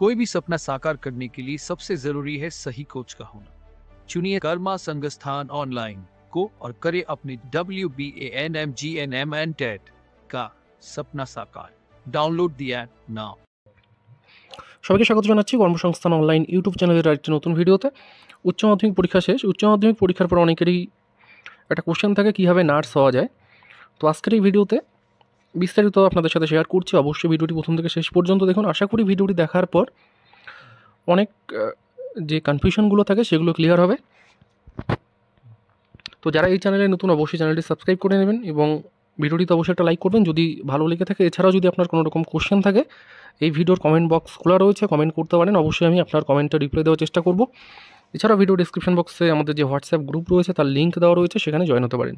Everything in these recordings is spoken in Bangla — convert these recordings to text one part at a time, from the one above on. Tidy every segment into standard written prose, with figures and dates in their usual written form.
कोई भी सपना साकार करने के लिए सबसे जरूरी है सही कोच का होना। चुनिए कर्मा संगस्थान ऑनलाइन को और करें अपने WBANMGNM टेट का सपना साकार। Download the app now. সবাইকে স্বাগত জানাচ্ছি কর্মসংস্থান অনলাইন ইউটিউব চ্যানেলের আরেকটি নতুন ভিডিওতে। উচ্চ মাধ্যমিক পরীক্ষা শেষ। উচ্চ মাধ্যমিক পরীক্ষার পর অনেকেরই একটা কোশ্চেন থাকে কীভাবে নার্স হওয়া যায়। তো আজকের এই ভিডিওতে বিস্তারিত আপনাদের সাথে শেয়ার করছি। অবশ্যই ভিডিওটি প্রথম থেকে শেষ পর্যন্ত দেখুন। আশা করি ভিডিওটি দেখার পর অনেক যে কনফিউশনগুলো থাকে সেগুলো ক্লিয়ার হবে। তো যারা এই চ্যানেলে নতুন অবশ্যই চ্যানেলটি সাবস্ক্রাইব করে নেবেন এবং ভিডিওটিতে অবশ্যই একটা লাইক করবেন যদি ভালো লেগে থাকে। এছাড়াও যদি আপনার কোনো রকম কোশ্চেন থাকে এই ভিডিওর কমেন্ট বক্স খোলা রয়েছে, কমেন্ট করতে পারেন। অবশ্যই আমি আপনার কমেন্টে রিপ্লাই দেওয়ার চেষ্টা করব। এছাড়াও ভিডিও ডিসক্রিপশন বক্সে আমাদের যে হোয়াটসঅ্যাপ গ্রুপ রয়েছে তার লিঙ্ক দেওয়া রয়েছে, সেখানে জয়েন হতে পারেন।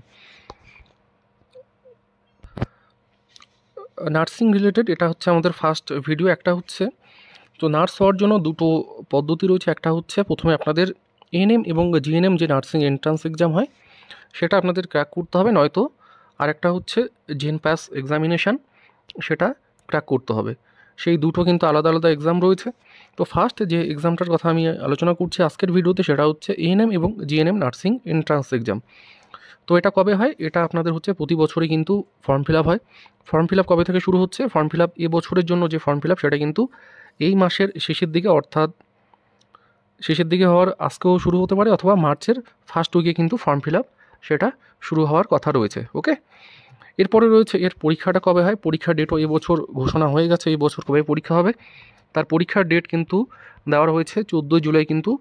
নার্সিং রিলেটেড এটা হচ্ছে আমাদের ফার্স্ট ভিডিও। একটা হচ্ছে তো নার্স হওয়ার জন্য দুটো পদ্ধতি রয়েছে। একটা হচ্ছে প্রথমে আপনাদের এএনএম এবং জিএনএম যে নার্সিং এন্ট্রান্স এক্সাম হয় সেটা আপনাদের ক্র্যাক করতে হবে, নয়তো আরেকটা হচ্ছে জেন পাস এক্সামিনেশান, সেটা ক্র্যাক করতে হবে। সেই দুটো কিন্তু আলাদা আলাদা এক্সাম রয়েছে। তো ফার্স্ট যে এক্সামটার কথা আমি আলোচনা করছি আজকের ভিডিওতে সেটা হচ্ছে এএনএম এবং জিএনএম নার্সিং এন্ট্রান্স এক্সাম। তো এটা কবে হয়? এটা আপনাদের হচ্ছে প্রতি বছরই কিন্তু ফর্ম ফিল আপ হয়। ফর্ম ফিল আপ কবে থেকে শুরু হচ্ছে? ফর্ম ফিল আপ এবছরের জন্য যে ফর্ম ফিল আপ সেটা কিন্তু এই মাসের শেষের দিকে, অর্থাৎ শেষের দিকে হওয়ার আজকেও শুরু হতে পারে, অথবা মার্চের ফার্স্ট উইকে কিন্তু ফর্ম ফিল আপ সেটা শুরু হওয়ার কথা রয়েছে। ওকে, এরপরে রয়েছে এর পরীক্ষাটা কবে হয়। পরীক্ষার ডেটও এবছর ঘোষণা হয়ে গেছে, এই বছর কবে পরীক্ষা হবে তার পরীক্ষার ডেট কিন্তু দেওয়া হয়েছে 14 জুলাই। কিন্তু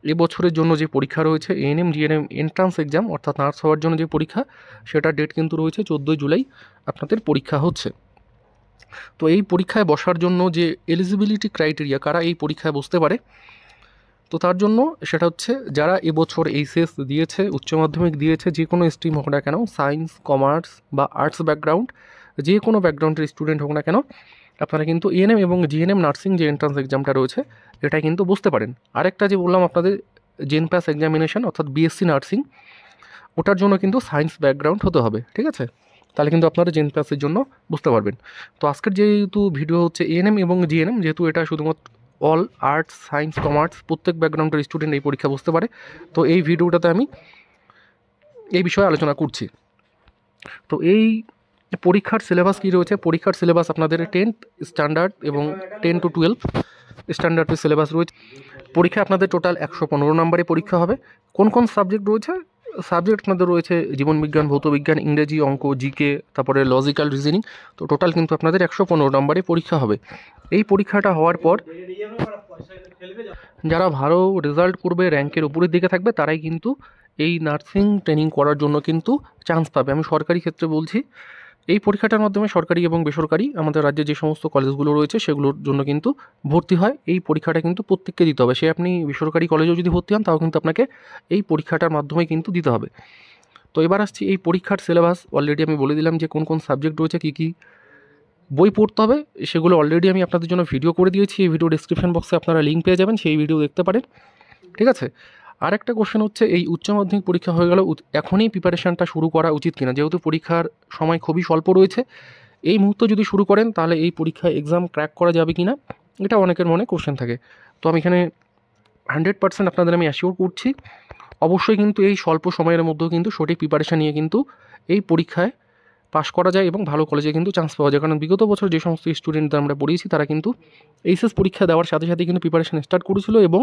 এবছরের জন্য যে পরীক্ষা রয়েছে এএনএম জিএনএম এন্ট্রান্স এক্সাম অর্থাৎ নার্স হওয়ার জন্য যে পরীক্ষা সেটার ডেট কিন্তু রয়েছে 14 জুলাই আপনাদের পরীক্ষা হচ্ছে। তো এই পরীক্ষায় বসার জন্য যে এলিজিবিলিটি ক্রাইটেরিয়া, কারা এই পরীক্ষায় বসতে পারে, তো তার জন্য সেটা হচ্ছে যারা এবছর এইচএস দিয়েছে, উচ্চ মাধ্যমিক দিয়েছে, যে কোনো স্ট্রিম হোক না কেন, সায়েন্স, কমার্স বা আর্টস ব্যাকগ্রাউন্ড, যে কোনো ব্যাকগ্রাউন্ডের স্টুডেন্ট হোক না কেন, আপনারা কিন্তু এএনএম এবং জিএনএম নার্সিং যে এন্ট্রান্স এক্সামটা রয়েছে এটা কিন্তু বসতে পারেন। আরেকটা যে বললাম আপনাদের জেন পাস এক্সামিনেশান অর্থাৎ বিএসসি নার্সিং, ওটার জন্য কিন্তু সায়েন্স ব্যাকগ্রাউন্ড হতে হবে, ঠিক আছে? তাহলে কিন্তু আপনারা জেন পাসের জন্য বুঝতে পারবেন। তো আজকের যেহেতু ভিডিও হচ্ছে এএনএম এবং জিএনএম, যেহেতু এটা শুধুমাত্র অল আর্টস, সায়েন্স, কমার্স প্রত্যেক ব্যাকগ্রাউন্ডের স্টুডেন্ট এই পরীক্ষা বসতে পারে, তো এই ভিডিওটাতে আমি এই বিষয়ে আলোচনা করছি। তো এই পরীক্ষার সিলেবাস কী রয়েছে? পরীক্ষার সিলেবাস আপনাদের 10th স্ট্যান্ডার্ড এবং 10 to 12 স্ট্যান্ডার্ডের সিলেবাস রয়েছে। পরীক্ষা আপনাদের টোটাল 115 নম্বরে পরীক্ষা হবে। কোন কোন সাবজেক্ট রয়েছে? সাবজেক্ট আপনাদের রয়েছে জীবনবিজ্ঞান, ভৌতবিজ্ঞান, ইংরেজি, অঙ্ক, জিকে, তারপরে লজিক্যাল রিজনিং। তো টোটাল কিন্তু আপনাদের 115 নম্বরে পরীক্ষা হবে। এই পরীক্ষাটা হওয়ার পর যারা ভালো রেজাল্ট করবে, র্যাঙ্কের উপরের দিকে থাকবে, তারাই কিন্তু এই নার্সিং ট্রেনিং করার জন্য কিন্তু চান্স পাবে। আমি সরকারি ক্ষেত্রে বলছি, এই পরীক্ষাটার মাধ্যমে সরকারি এবং বেসরকারি আমাদের রাজ্যে যে সমস্ত কলেজগুলো রয়েছে সেগুলোর জন্য কিন্তু ভর্তি হয়। এই পরীক্ষাটা কিন্তু প্রত্যেককে দিতে হবে। সে আপনি বেসরকারি কলেজেও যদি ভর্তি হন তাও কিন্তু আপনাকে এই পরীক্ষাটার মাধ্যমে কিন্তু দিতে হবে। তো এবার আসছি এই পরীক্ষার সিলেবাস। অলরেডি আমি বলে দিলাম যে কোন কোন সাবজেক্ট রয়েছে, কী কী বই পড়তে হবে, সেগুলো অলরেডি আমি আপনাদের জন্য ভিডিও করে দিয়েছি। এই ভিডিও ডিসক্রিপশন বক্সে আপনারা লিঙ্ক পেয়ে যাবেন, সেই ভিডিও দেখতে পারেন, ঠিক আছে? আর একটা কোশ্চেন হচ্ছে এই উচ্চ মাধ্যমিক পরীক্ষা হয়ে গেল, এখনই প্রিপারেশানটা শুরু করা উচিত কিনা? যেহেতু পরীক্ষার সময় খুবই স্বল্প রয়েছে, এই মুহূর্তে যদি শুরু করেন তাহলে এই পরীক্ষায় এক্সাম ক্র্যাক করা যাবে কি না, এটা অনেকের মনে কোশ্চেন থাকে। তো আমি এখানে 100% আপনাদের আমি অ্যাসিওর করছি, অবশ্যই কিন্তু এই স্বল্প সময়ের মধ্যেও কিন্তু সঠিক প্রিপারেশান নিয়ে কিন্তু এই পরীক্ষায় পাস করা যায় এবং ভালো কলেজে কিন্তু চান্স পাওয়া যায়। কারণ বিগত বছর যে সমস্ত স্টুডেন্টদের আমরা পড়িয়েছি তারা কিন্তু এইচএস পরীক্ষা দেওয়ার সাথে সাথে কিন্তু প্রিপারেশান স্টার্ট করেছিল এবং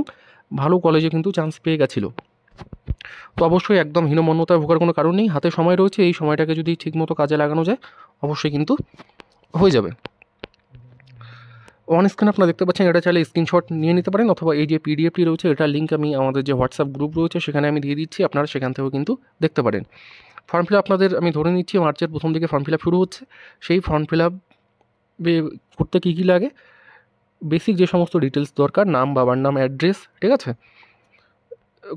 ভালো কলেজে কিন্তু চান্স পেয়ে গেছিলো। তো অবশ্যই একদম হীনমন্যতায় ভোগার কোনো কারণ নেই, হাতে সময় রয়েছে, এই সময়টাকে যদি ঠিকমতো কাজে লাগানো যায় অবশ্যই কিন্তু হয়ে যাবে। অন স্ক্রিন আপনারা দেখতে পাচ্ছেন, এটা চাইলে স্ক্রিনশট নিয়ে নিতে পারেন, অথবা এই যে পিডিএফটি রয়েছে এটার লিঙ্ক আমি আমাদের যে হোয়াটসঅ্যাপ গ্রুপ রয়েছে সেখানে আমি দিয়ে দিচ্ছি, আপনারা সেখান থেকেও কিন্তু দেখতে পারেন। ফর্ম ফিল আপ আপনাদের আমি ধরে নিচ্ছি মার্চের প্রথম দিকে ফর্ম ফিল আপ শুরু হচ্ছে। সেই ফর্ম ফিল আপ করতে কী কী লাগে, বেসিক যে সমস্ত ডিটেলস দরকার, নাম, বাবার নাম, অ্যাড্রেস, ঠিক আছে?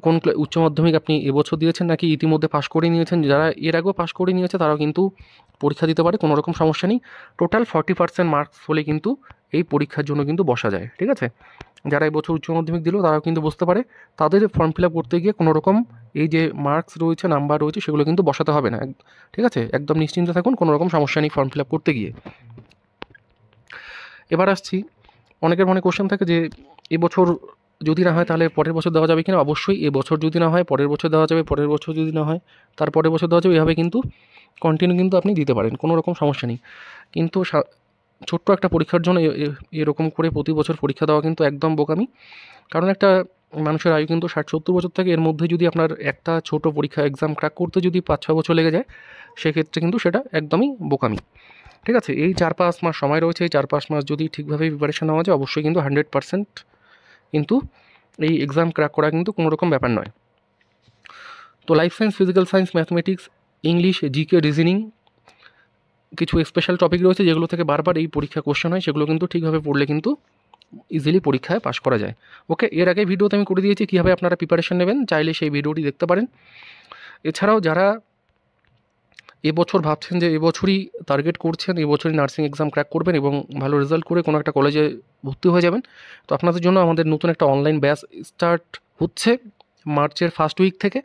কোন উচ্চ মাধ্যমিক আপনি এবছর দিয়েছেন নাকি ইতিমধ্যে পাস করে নিয়েছেন, যারা এর আগেও পাস করে নিয়েছে তারাও কিন্তু পরীক্ষা দিতে পারে, কোনো রকম সমস্যা নেই। টোটাল 40% মার্কস হলে কিন্তু এই পরীক্ষার জন্য কিন্তু বসা যায়, ঠিক আছে? যারা এবছর উচ্চ মাধ্যমিক দিল তারাও কিন্তু বসতে পারে। তাদের ফর্ম ফিল আপ করতে গিয়ে কোনো রকম এই যে মার্কস রয়েছে, নাম্বার রয়েছে, সেগুলো কিন্তু বসাতে হবে না, ঠিক আছে? একদম নিশ্চিন্তে থাকুন, কোনো রকম সমস্যা নেই ফর্ম ফিল আপ করতে গিয়ে। এবার আসছি অনেকের মনে কোশ্চেন থাকে যে এবছর যদি না হয় তাহলে পরের বছর দেওয়া যাবে কিনা। অবশ্যই এবছর যদি না হয় পরের বছর দেওয়া যাবে, পরের বছর যদি না হয় তার পরের বছর দেওয়া যাবে, এভাবে কিন্তু কন্টিনিউ কিন্তু আপনি দিতে পারেন, কোনো রকম সমস্যা নেই। কিন্তু ছোট্ট একটা পরীক্ষার জন্য এরকম করে প্রতি বছর পরীক্ষা দেওয়া কিন্তু একদম বোকামি। কারণ একটা মানুষের আয়ু কিন্তু 60-70 বছর থাকে, এর মধ্যে যদি আপনার একটা ছোট পরীক্ষা এক্সাম ক্র্যাক করতে যদি 5-6 বছর লেগে যায়, সেক্ষেত্রে কিন্তু সেটা একদমই বোকামি। ঠিক আছে, এই 4-5 মাস সময় রয়েছে, এই 4-5 মাস যদি ঠিকভাবে প্রিপারেশন নেওয়া যায়, অবশ্যই কিন্তু 100% কিন্তু এই এক্সাম ক্র্যাক করা কিন্তু কোনো রকম ব্যাপার নয়। তো life science, physical science, mathematics, English, GK, reasoning, কিছু স্পেশাল টপিক রয়েছে যেগুলো থেকে বারবার এই পরীক্ষা কোশ্চেন হয়, সেগুলো কিন্তু ঠিকভাবে পড়লে কিন্তু ইজিলি পরীক্ষায় পাশ করা যায়। ওকে, এর আগে ভিডিওতে আমি করে দিয়েছি কীভাবে আপনারা প্রিপারেশন নেবেন, চাইলে সেই ভিডিওটি দেখতে পারেন। এছাড়াও যারা এবছর ভাবছেন যে এবছরই টার্গেট করছেন, এবছরই নার্সিং এক্সাম ক্র্যাক করবেন এবং ভালো রেজাল্ট করে কোনো একটা কলেজে ভর্তি হয়ে যাবেন, তো আপনাদের জন্য আমাদের নতুন একটা অনলাইন ব্যাচ স্টার্ট হচ্ছে মার্চের ফার্স্ট উইক থেকে।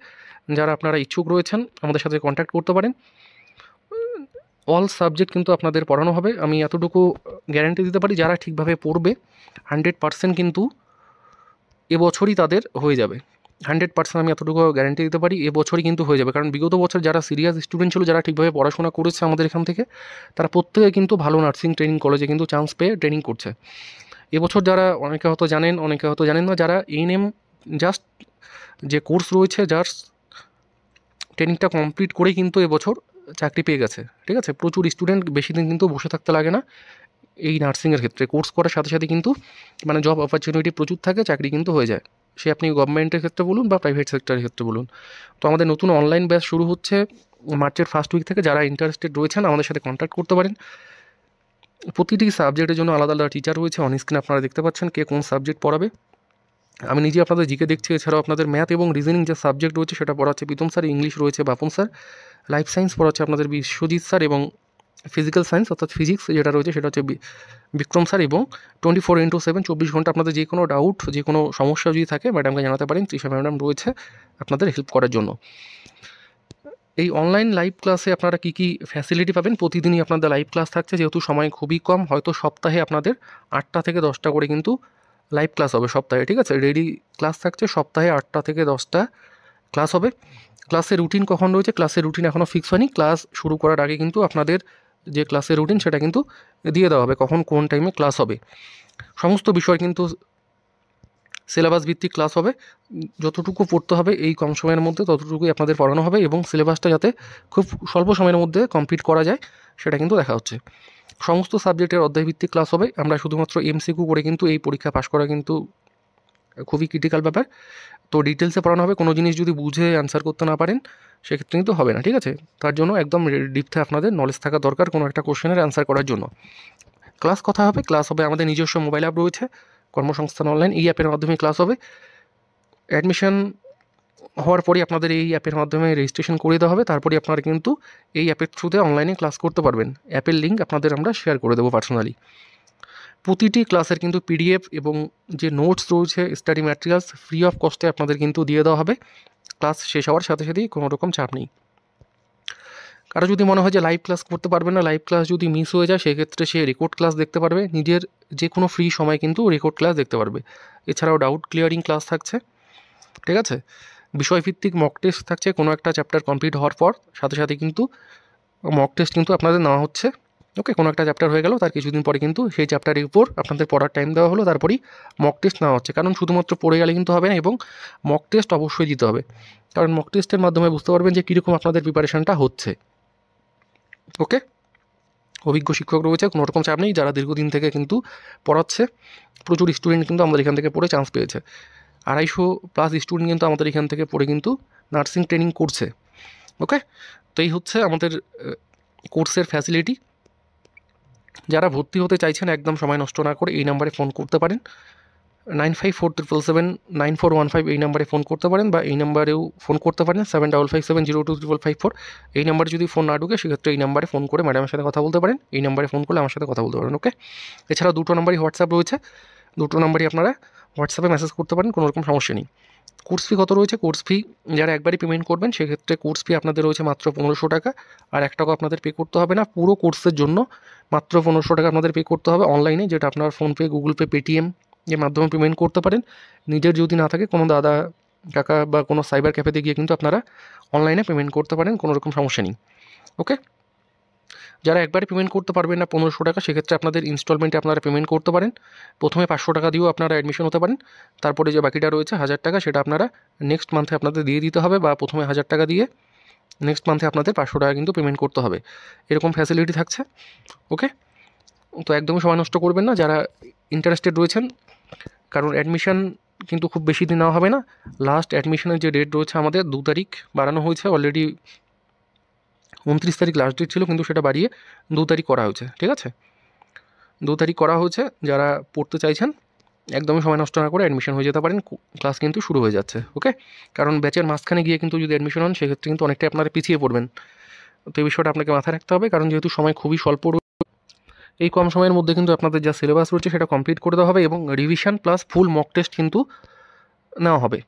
যারা আপনারা ইচ্ছুক রয়েছেন আমাদের সাথে কন্ট্যাক্ট করতে পারেন। অল সাবজেক্ট কিন্তু আপনাদের পড়ানো হবে। আমি এতটুকু গ্যারান্টি দিতে পারি, যারা ঠিকভাবে পড়বে 100% কিন্তু এবছরই তাদের হয়ে যাবে। 100% আমি এতটুকু গ্যারান্টি দিতে পারি, এবছরই কিন্তু হয়ে যাবে। কারণ বিগত বছর যারা সিরিয়াস স্টুডেন্ট ছিল, যারা ঠিকভাবে পড়াশোনা করেছে আমাদের এখান থেকে, তারা প্রত্যেকে কিন্তু ভালো নার্সিং ট্রেনিং কলেজে কিন্তু চান্স পেয়ে ট্রেনিং করছে। এবছর যারা অনেকে হয়তো জানেন, অনেকে হয়তো জানেন না, যারা এএনএম জাস্ট যে কোর্স রয়েছে, জাস্ট ট্রেনিংটা কমপ্লিট করেই কিন্তু এবছর চাকরি পেয়ে গেছে। ঠিক আছে, প্রচুর স্টুডেন্ট, বেশি দিন কিন্তু বসে থাকতে লাগে না এই নার্সিংয়ের ক্ষেত্রে। কোর্স করার সাথে সাথে কিন্তু মানে জব অপরচুনিটি প্রচুর থাকে, চাকরি কিন্তু হয়ে যায়, সে আপনি গভর্নমেন্টের ক্ষেত্রে বলুন বা প্রাইভেট সেক্টরের ক্ষেত্রে বলুন। তো আমাদের নতুন অনলাইন ব্যাচ শুরু হচ্ছে মার্চের ফার্স্ট উইক থেকে। যারা ইন্টারেস্টেড রয়েছেন আমাদের সাথে কন্ট্যাক্ট করতে পারেন। প্রতিটি সাবজেক্টের জন্য আলাদা আলাদা টিচার রয়েছে, অন স্ক্রিনে আপনারা দেখতে পাচ্ছেন কে কোন সাবজেক্ট পড়াবে। আমি নিজে আপনাদের জিকে দেখছি, এছাড়াও আপনাদের ম্যাথ এবং রিজনিং যে সাবজেক্ট রয়েছে সেটা পড়াচ্ছে প্রীতম স্যার, ইংলিশ রয়েছে বাপন স্যার, লাইফ সায়েন্স পড়াচ্ছে আপনাদের বিশ্বজিৎ স্যার, এবং ফিজিক্যাল সায়েন্স অর্থাৎ ফিজিক্স যেটা রয়েছে সেটা হচ্ছে বিক্রম স্যার। এবং 24/7 24 ঘন্টা আপনাদের যে কোনো ডাউট, যে কোনো সমস্যা যদি থাকে ম্যাডামকে জানাতে পারেন। তৃষা ম্যাডাম রয়েছে আপনাদের হেল্প করার জন্য। এই অনলাইন লাইভ ক্লাসে আপনারা কী কী ফ্যাসিলিটি পাবেন, প্রতিদিনই আপনাদের লাইভ ক্লাস থাকছে, যেহেতু সময় খুবই কম, হয়তো সপ্তাহে আপনাদের 8টা থেকে 10টা করে কিন্তু লাইভ ক্লাস হবে সপ্তাহে। ঠিক আছে, রেডি ক্লাস থাকছে, সপ্তাহে 8টা থেকে 10টা ক্লাস হবে। ক্লাসের রুটিন কখন রয়েছে, ক্লাসের রুটিন এখনও ফিক্স হয়নি। ক্লাস শুরু করার আগে কিন্তু আপনাদের যে ক্লাসের রুটিন সেটা কিন্তু দিয়ে দেওয়া হবে, কখন কোন টাইমে ক্লাস হবে। সমস্ত বিষয় কিন্তু সিলেবাস ভিত্তিক ক্লাস হবে, যতটুকু পড়তে হবে এই কম সময়ের মধ্যে ততটুকুই আপনাদের পড়ানো হবে, এবং সিলেবাসটা যাতে খুব স্বল্প সময়ের মধ্যে কমপ্লিট করা যায় সেটা কিন্তু দেখা হচ্ছে। সমস্ত সাবজেক্টের অধ্যায়ভিত্তিক ক্লাস হবে। আমরা শুধুমাত্র এমসিকিউ করে কিন্তু এই পরীক্ষা পাশ করা কিন্তু খুবই ক্রিটিক্যাল ব্যাপার। তো ডিটেলসে পড়ানো হবে, কোনো জিনিস যদি বুঝে অ্যান্সার করতে না পারেন সেক্ষেত্রে কিন্তু হবে না। ঠিক আছে, তার জন্য একদম ডিপথে আপনাদের নলেজ থাকা দরকার কোনো একটা কোশ্চেনের অ্যান্সার করার জন্য। ক্লাস কথা হবে, ক্লাস হবে আমাদের নিজস্ব মোবাইল অ্যাপ রয়েছে কর্মসংস্থান অনলাইন, এই অ্যাপের মাধ্যমে ক্লাস হবে। অ্যাডমিশন হওয়ার পরে আপনাদের এই অ্যাপের মাধ্যমে রেজিস্ট্রেশন করে দেওয়া হবে, তারপরে আপনারা কিন্তু এই অ্যাপের থ্রুতে অনলাইনে ক্লাস করতে পারবেন। অ্যাপের লিঙ্ক আপনাদের আমরা শেয়ার করে দেবো পার্সোনালি। প্রতিটি ক্লাসের কিন্তু পিডিএফ এবং যে নোটস রয়েছে, স্টাডি ম্যাটেরিয়ালস ফ্রি অফ কস্টে আপনাদের কিন্তু দিয়ে দেওয়া হবে। ক্লাস শেষ হওয়ার সাথে সাথেই কোনো রকম চাপ নেই। কারো যদি মনে হয় যে লাইভ ক্লাস করতে পারবে না, লাইভ ক্লাস যদি মিস হয়ে যায়, সেক্ষেত্রে সে রেকর্ড ক্লাস দেখতে পারবে, নিজের যে কোনো ফ্রি সময় কিন্তু রেকর্ড ক্লাস দেখতে পারবে। এছাড়াও ডাউট ক্লিয়ারিং ক্লাস থাকছে। ঠিক আছে, বিষয়ভিত্তিক মক টেস্ট থাকছে, কোনো একটা চ্যাপ্টার কমপ্লিট হওয়ার পর সাথে সাথে কিন্তু মক টেস্ট কিন্তু আপনাদের নেওয়া হচ্ছে। ওকে, কোনো একটা চ্যাপ্টার হয়ে গেল, তার কিছুদিন পরে কিন্তু সেই চ্যাপ্টারের উপর আপনাদের পড়ার টাইম দেওয়া হলো, তারপরেই মক টেস্ট নেওয়া হচ্ছে। কারণ শুধুমাত্র পড়ে গেলে কিন্তু হবে না, এবং মক টেস্ট অবশ্যই দিতে হবে, কারণ মক টেস্টের মাধ্যমে বুঝতে পারবেন যে কীরকম আপনাদের প্রিপারেশানটা হচ্ছে। ওকে, অভিজ্ঞ শিক্ষক রয়েছে, কোনো রকম চাপ নেই, যারা দীর্ঘদিন থেকে কিন্তু পড়াচ্ছে। প্রচুর স্টুডেন্ট কিন্তু আমাদের এখান থেকে পড়ে চান্স পেয়েছে, 250+ স্টুডেন্ট কিন্তু আমাদের এখান থেকে পড়ে কিন্তু নার্সিং ট্রেনিং করছে। ওকে, তো এই হচ্ছে আমাদের কোর্সের ফ্যাসিলিটি। যারা ভর্তি হতে চাইছেন একদম সময় নষ্ট না করে এই নাম্বারে ফোন করতে পারেন, 9547779415 এই নাম্বারে ফোন করতে পারেন, বা এই নাম্বারেও ফোন করতে পারেন 7557023554। এই নাম্বারে যদি ফোন না ঢুকে সেক্ষেত্রে এই নাম্বারে ফোন করে ম্যাডামের সাথে কথা বলতে পারেন, এই নাম্বারে ফোন করলে আমার সাথে কথা বলতে পারেন। ওকে, এছাড়া দুটো নাম্বারই হোয়াটসঅ্যাপ রয়েছে, দুটো নাম্বারই আপনারা হোয়াটসঅ্যাপে মেসেজ করতে পারেন, কোনো রকম সমস্যা নেই। কোর্স ফি কত রয়েছে? কোর্স ফি যারা একবারই পেমেন্ট করবেন সেক্ষেত্রে কোর্স ফি আপনাদের রয়েছে মাত্র 1500 টাকা, আর 1 টাকা আপনাদের পে করতে হবে না। পুরো কোর্সের জন্য মাত্র 1500 টাকা আপনাদের পে করতে হবে অনলাইনে, যেটা আপনার ফোনপে, গুগল পে, পেটিএম এর মাধ্যমে পেমেন্ট করতে পারেন। নিজের যদি না থাকে কোনো দাদা কাকা বা কোনো সাইবার ক্যাফেতে গিয়ে কিন্তু আপনারা অনলাইনে পেমেন্ট করতে পারেন, কোনো রকম সমস্যা নেই। ওকে, যারা একবারে পেমেন্ট করতে পারবেন না 1500 টাকা, সেক্ষেত্রে আপনাদের ইনস্টলমেন্টে আপনারা পেমেন্ট করতে পারেন। প্রথমে 500 টাকা দিয়েও আপনারা অ্যাডমিশন হতে পারেন, তারপরে যে বাকিটা রয়েছে 1000 টাকা সেটা আপনারা নেক্সট মান্থে আপনাদের দিয়ে দিতে হবে, বা প্রথমে 1000 টাকা দিয়ে নেক্সট মান্থে আপনাদের 500 টাকা কিন্তু পেমেন্ট করতে হবে, এরকম ফ্যাসিলিটি থাকছে। ওকে, তো একদমই সময় নষ্ট করবেন না যারা ইন্টারেস্টেড রয়েছেন, কারণ অ্যাডমিশন কিন্তু খুব বেশি দিন নেওয়া হবে না। লাস্ট অ্যাডমিশনের যে ডেট রয়েছে আমাদের 2 তারিখ বাড়ানো হয়েছে, অলরেডি 29 তারিখ লাস্ট ডেট ছিল, কিন্তু সেটা বাড়িয়ে 2 তারিখ করা হয়েছে। ঠিক আছে, 2 তারিখ করা হয়েছে। যারা পড়তে চাইছেন একদমই সময় নষ্ট না করে অ্যাডমিশন হয়ে যেতে পারেন, ক্লাস কিন্তু শুরু হয়ে যাচ্ছে। ওকে, কারণ ব্যাচের মাঝখানে গিয়ে কিন্তু যদি অ্যাডমিশন হন সেক্ষেত্রে কিন্তু অনেকটাই আপনারা পিছিয়ে পড়বেন। তো এই বিষয়টা আপনাকে মাথায় রাখতে হবে, কারণ যেহেতু সময় খুবই স্বল্প, এই কম সময়ের মধ্যে কিন্তু আপনাদের যা সিলেবাস রয়েছে সেটা কমপ্লিট করে দেওয়া হবে, এবং revision plus full mock test কিন্তু নেওয়া হবে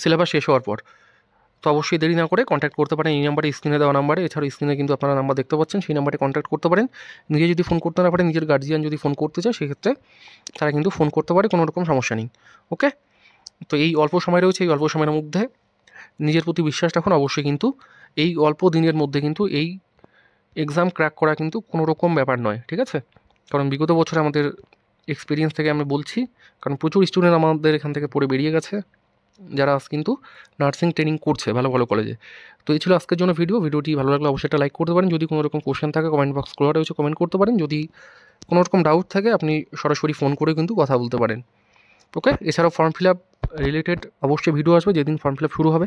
সিলেবাস শেষ হওয়ার পর। তো অবশ্যই দেরি না করে কন্ট্যাক্ট করতে পারেন এই নাম্বারে, স্ক্রিনে দেওয়া নাম্বারে। এছাড়াও স্ক্রিনে কিন্তু আপনারা নাম্বার দেখতে পাচ্ছেন, সেই নাম্বারে কন্ট্যাক্ট করতে পারেন। নিজে যদি ফোন করতে না পারেন, নিজের গার্জিয়ান যদি ফোন করতে চায় সেক্ষেত্রে তারা কিন্তু ফোন করতে পারে, কোনো রকম সমস্যা নেই। ওকে, তো এই অল্প সময় রয়েছে, এই অল্প সময়ের মধ্যে নিজের প্রতি বিশ্বাস রাখুন। অবশ্যই কিন্তু এই অল্প দিনের মধ্যে কিন্তু এই এক্সাম ক্র্যাক করা কিন্তু কোনো রকম ব্যাপার নয়। ঠিক আছে, কারণ বিগত বছরে আমাদের এক্সপিরিয়েন্স থেকে আমি বলছি, কারণ প্রচুর স্টুডেন্ট আমাদের এখান থেকে পড়ে বেরিয়ে গেছে, যারা আজ কিন্তু নার্সিং ট্রেনিং করছে ভালো ভালো কলেজে। তো এই ছিল আজকের জন্য ভিডিওটি ভালো লাগলে অবশ্যই একটা লাইক করতে পারেন। যদি কোনো রকম কোশ্চেন থাকে কমেন্ট বক্স খোলা রয়েছে, কমেন্ট করতে পারেন। যদি কোনো রকম ডাউট থাকে আপনি সরাসরি ফোন করে কিন্তু কথা বলতে পারেন। ওকে, এছাড়াও ফর্ম ফিল আপ রিলেটেড অবশ্যই ভিডিও আসবে যেদিন ফর্ম ফিল আপ শুরু হবে,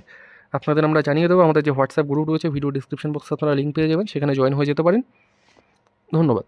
আপনাদের আমরা জানিয়ে দেবো। আমাদের যে হোয়াটসঅ্যাপ গ্রুপ রয়েছে ভিডিও ডিসক্রিপশন বক্সে আপনারা লিঙ্ক পেয়ে যাবেন, সেখানে জয়েন হয়ে যেতে পারেন। ধন্যবাদ।